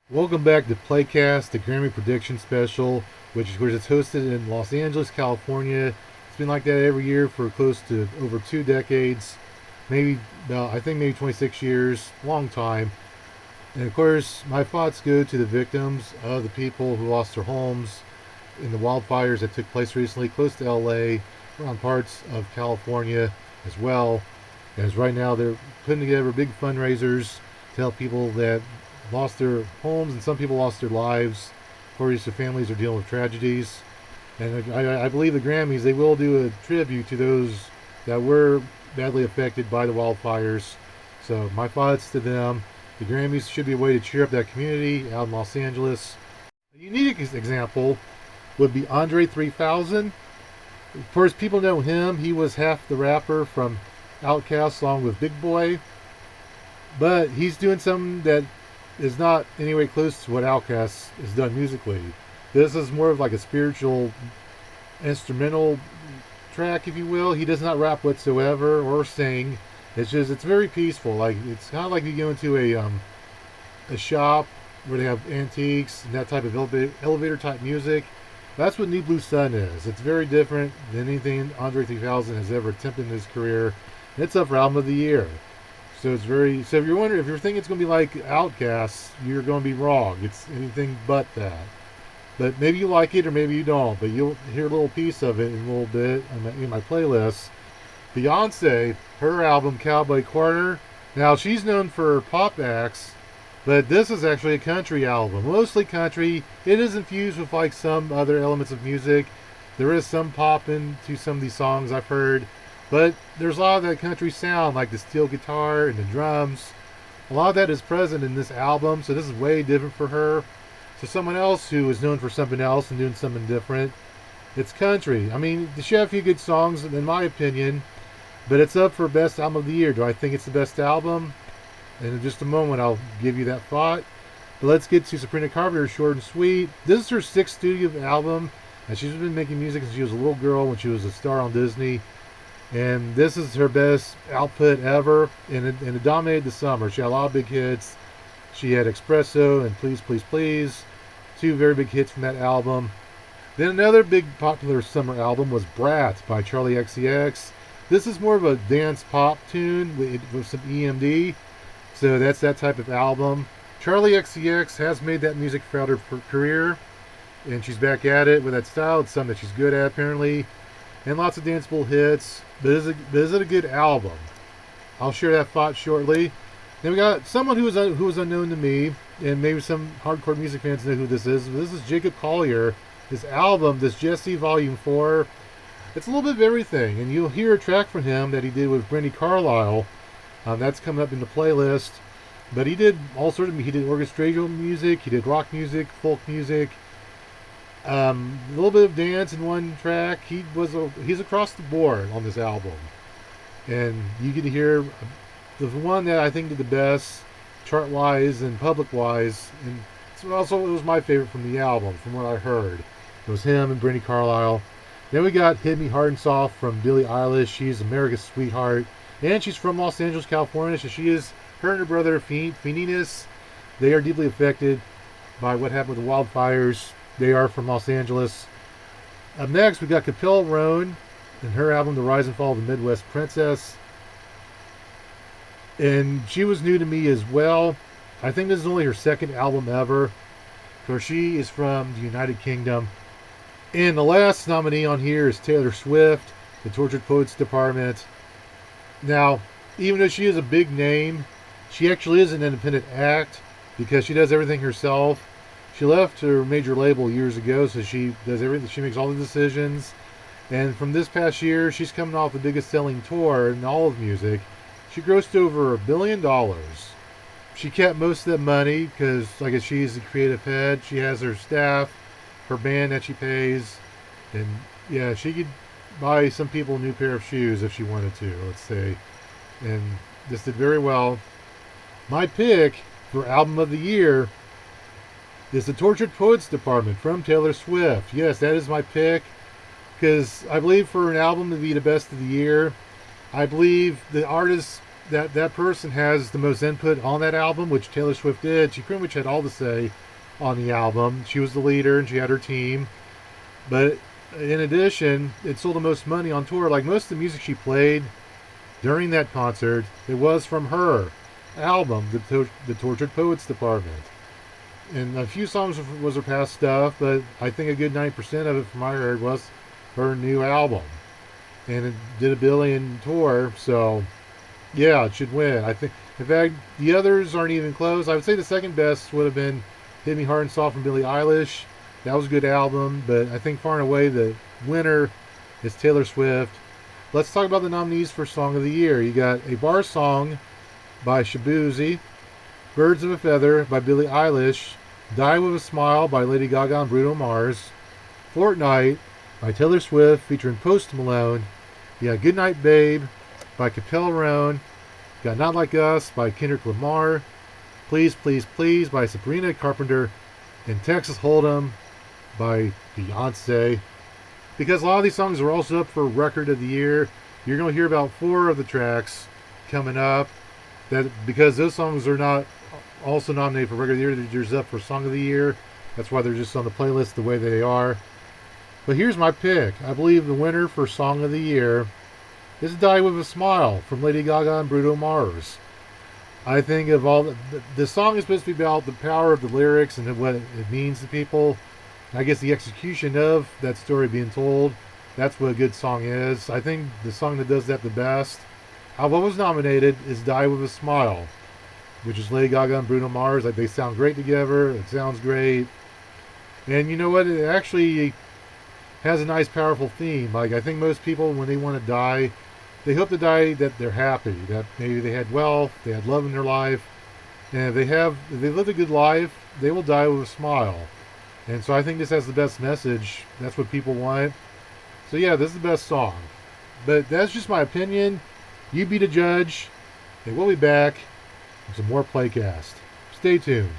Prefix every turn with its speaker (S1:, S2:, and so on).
S1: Welcome back to Playcast, the Grammy Prediction Special, which of course it's hosted in Los Angeles, California. It's been like that every year for close to over 2 decades, maybe about I think maybe 26 years, long time. And of course, my thoughts go to the victims of the people who lost their homes in the wildfires that took place recently close to LA, around parts of California as well. As right now they're putting together big fundraisers to help people that lost their homes, and some people lost their lives. Of course, the families are dealing with tragedies. And I believe the Grammys, they will do a tribute to those that were badly affected by the wildfires. So my thoughts to them. The Grammys should be a way to cheer up that community out in Los Angeles. A unique example would be Andre 3000. Of course, people know him. He was half the rapper from Outkast along with Big Boy. But he's doing something that is not anywhere close to what Outkast has done musically. This is more of like a spiritual instrumental track, if you will. He does not rap whatsoever or sing. It's very peaceful. Like it's kind of like you go into a shop where they have antiques and that type of elevator type music. That's what New Blue Sun is. It's very different than anything Andre 3000 has ever attempted in his career. And it's up for album of the year. So it's very. So if you're wondering, if you're thinking it's going to be like Outkast, you're going to be wrong. It's anything but that. But maybe you like it or maybe you don't. But you'll hear a little piece of it in a little bit in my playlist. Beyonce, her album Cowboy Corner. Now she's known for pop acts, but this is actually a country album, mostly country. It is infused with like some other elements of music. There is some pop into some of these songs I've heard. But there's a lot of that country sound, like the steel guitar and the drums. A lot of that is present in this album, so this is way different for her. So someone else who is known for something else and doing something different, it's country. I mean, she had a few good songs, in my opinion, but it's up for Best Album of the Year. Do I think it's the best album? And in just a moment, I'll give you that thought. But let's get to Sabrina Carpenter, short and sweet. This is her sixth studio album, and she's been making music since she was a little girl when she was a star on Disney. And this is her best output ever, and it dominated the summer. She had a lot of big hits. She had Espresso and Please, Please, Please, two very big hits from that album. Then another big popular summer album was Brat by Charlie XCX. This is more of a dance pop tune with some EMD, so that's that type of album. Charlie XCX has made that music throughout her career, and she's back at it with that style. It's something that she's good at, apparently. And lots of danceable hits. But is it a good album? I'll share that thought shortly. Then we got someone who was unknown to me, and maybe some hardcore music fans know who this is. This is Jacob Collier. His album, this Jesse Volume 4, it's a little bit of everything. And you'll hear a track from him that he did with Brandi Carlile. That's coming up in the playlist. But he did all sorts of, he did orchestral music, he did rock music, folk music, a little bit of dance in one track. He's across the board on this album, and you get to hear the one that I think did the best chart wise and public wise, and it was my favorite from the album, from what I heard. It was him and Brandi Carlile. Then we got "Hit Me Hard and Soft" from Billie Eilish. She's America's sweetheart, and she's from Los Angeles, California. So her and her brother Phineas. They are deeply affected by what happened with the wildfires. They are from Los Angeles. Up next, we got Capella Roan and her album, The Rise and Fall of the Midwest Princess. And she was new to me as well. I think this is only her second album ever. Of course, she is from the United Kingdom. And the last nominee on here is Taylor Swift, the Tortured Poets Department. Now, even though she is a big name, she actually is an independent act because she does everything herself. She left her major label years ago, so she does everything. She makes all the decisions. And from this past year, she's coming off the biggest selling tour in all of music. She grossed over $1 billion. She kept most of that money because, like, she's the creative head. She has her staff, her band that she pays, and yeah, she could buy some people a new pair of shoes if she wanted to, let's say. And this did very well. My pick for album of the year is the Tortured Poets Department from Taylor Swift. Yes, that is my pick because I believe for an album to be the best of the year, I believe the artist that person has the most input on that album, which Taylor Swift did. She pretty much had all the say on the album. She was the leader and she had her team. But in addition, it sold the most money on tour. Like most of the music she played during that concert, it was from her album, the Tortured Poets Department. And a few songs was her past stuff, but I think a good 90% of it, from what I heard, was her new album. And it did a billion tour, so yeah, it should win. I think, in fact, the others aren't even close. I would say the second best would have been Hit Me Hard and Soft from Billie Eilish. That was a good album, but I think far and away the winner is Taylor Swift. Let's talk about the nominees for Song of the Year. You got A Bar Song by Shabuzi, Birds of a Feather by Billie Eilish, Die With a Smile by Lady Gaga and Bruno Mars, Fortnight by Taylor Swift featuring Post Malone. You got Goodnight Babe by Capella Roan. You got Not Like Us by Kendrick Lamar, Please Please Please by Sabrina Carpenter, and Texas Hold'em by Beyonce. Because a lot of these songs are also up for Record of the Year, you're going to hear about 4 of the tracks coming up. That because those songs are not also nominated for Record of the Year, they're just up for Song of the Year. That's why they're just on the playlist the way they are. But here's my pick. I believe the winner for Song of the Year is Die With a Smile from Lady Gaga and Bruno Mars. I think of all the song is supposed to be about the power of the lyrics and what it means to people. I guess the execution of that story being told, that's what a good song is. I think the song that does that the best, what was nominated, is Die With a Smile, which is Lady Gaga and Bruno Mars. Like, they sound great together. It sounds great. And you know what? It actually has a nice, powerful theme. Like, I think most people, when they want to die, they hope to die that they're happy, that maybe they had wealth, they had love in their life, and if they lived a good life, they will die with a smile. And so I think this has the best message. That's what people want. So yeah, this is the best song. But that's just my opinion. You be the judge, and we'll be back with some more Playcast. Stay tuned.